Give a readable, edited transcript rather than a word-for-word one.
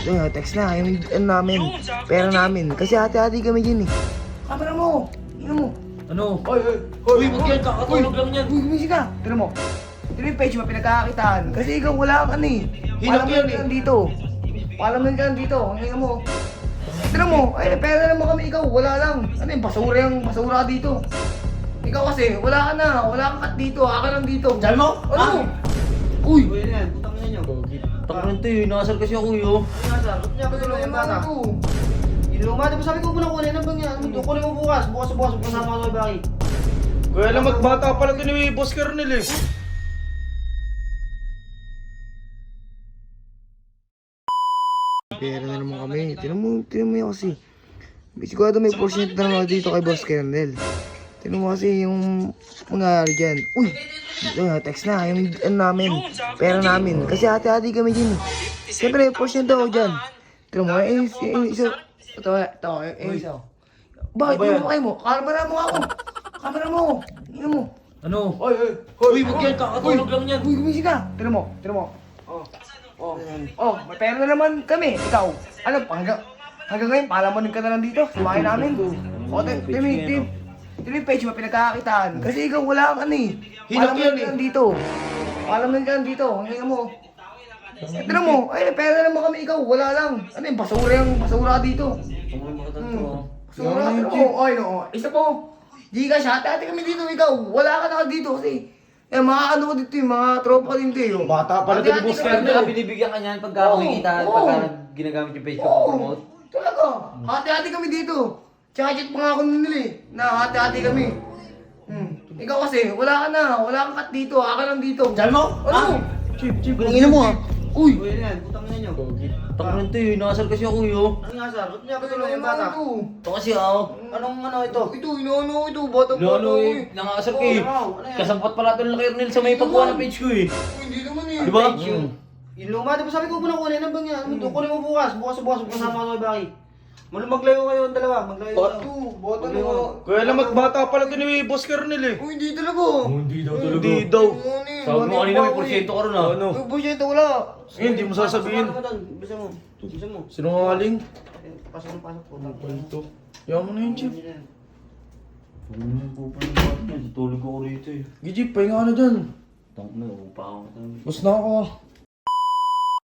Text na, yung ano namin, pera namin. Kasi hati-hati kami dyan eh. Kamera mo! Ino mo! Ano? Uy, huwag yan, kakatulog lang yan. Uy, gumising ka! Tira mo. Tira yung page mo, pinagkakakitaan. Kasi ikaw wala kang ano eh. Hinap yan ka eh. dito. Palaman ka dito. Ang ina mo. Tira mo, ay pera naman kami ikaw. Wala lang. Ano yung basura ka dito. Ikaw kasi, wala ka na. Wala kang kat dito. Aka lang dito. Diyan mo? Ano? Uy! Uy, ano yan? Putang ina nyo. Takpan to eh, nakasal kasi ako yun. Ano nga sir? Ba't niya ako tulungan yung bata? Ano? Iniluma, di ba sabi ko muna kunin? Ano bang yan? Kunin mo bukas. Bukas kasama ko kay Baki. Kaya lang magbata pala ito ni Boss Kernel eh. Pera na naman kami. Tinan mo yun kasi. Sigurado may portion na naman dito kay Boss Kernel. Tinan mo kasi yung mangyayari dyan. Uy! Text na, yung ano namin, pera namin. Kasi hati-hati kami dyan. Siyempre, portion daw dyan. Tinan mo, isa. Ito, isa. Bakit mo kayo mo? Kamera mo ako. Kamera mo. Ino mo. Ano? Uy, huwag yan, kakatulog lang yan. Uy, gumising ka. Tinan mo. Oh, may pera na naman kami. Ikaw, ano, hanggang ngayon, palamanin ka na lang dito. Sumahin namin. O, tinan yung page mo, pinagkakakitaan. Kasi ikaw wala kang ano eh. Hinap yan eh. Dito. Palaman ka dito. Ang ina mo. Tinan mo, ay, pera naman kami ikaw. Wala lang. Ano yung basura ka dito. Basura, tinan mo. Ay, no. Isa po. Gcash, hati-hati kami dito. Ikaw, wala ka na dito kasi. Mga ano ko dito yung mga tropa ko din dito. Bata pala ito ni Boss Kernel. Binibigyan ka niyan pagka makikita, pagka ginagamit yung page ko Oo, promote. talaga. Hati-hati kami dito. Tsaka chat pa nga ako nun nila eh, na hati-hati kami. Ikaw kasi, wala ka na. Wala kang kat dito. Aka lang dito. Diyan mo? Ano? Chip. Ang ina mo ah. Uy! Uy, ano yan? Putang ina nyo. Takpan to eh, nakasal kasi ako yun. Ano nga sir? Ba't niya ako tulungan yung bata? Ito kasi ako. Anong ano ito? Ito, ino ito. Bata. Lolo eh, nangasal ko eh. Ano yan? Kasampat pala ito ng Kernel sa may pagkuha ng page ko eh. Hindi naman eh. Di ba? Iniluma, di ba sabi ko muna kunin? Ano bang yan? Kunin mo bukas. Bukas kasama ko kay Baki. Maglayo kayo ang dalawa. Maglayo kayo. Bata na. Kaya lang magbata pala ito ni Boss Kernel eh. Uy, hindi talaga. Hindi daw. Sabi mo kanina may porsyento ka ron ah. Ano? Uy, porsyento wala. Eh, hindi mo sasabihin. Bisa mo. Bisa mo. Sinungaling. Pasok ko. Ito. Yaman mo na yun, Chip. Tulog ako rito eh. Gijip, pahinga ka na dyan. Tang na, upa ako. Bus na ako ah.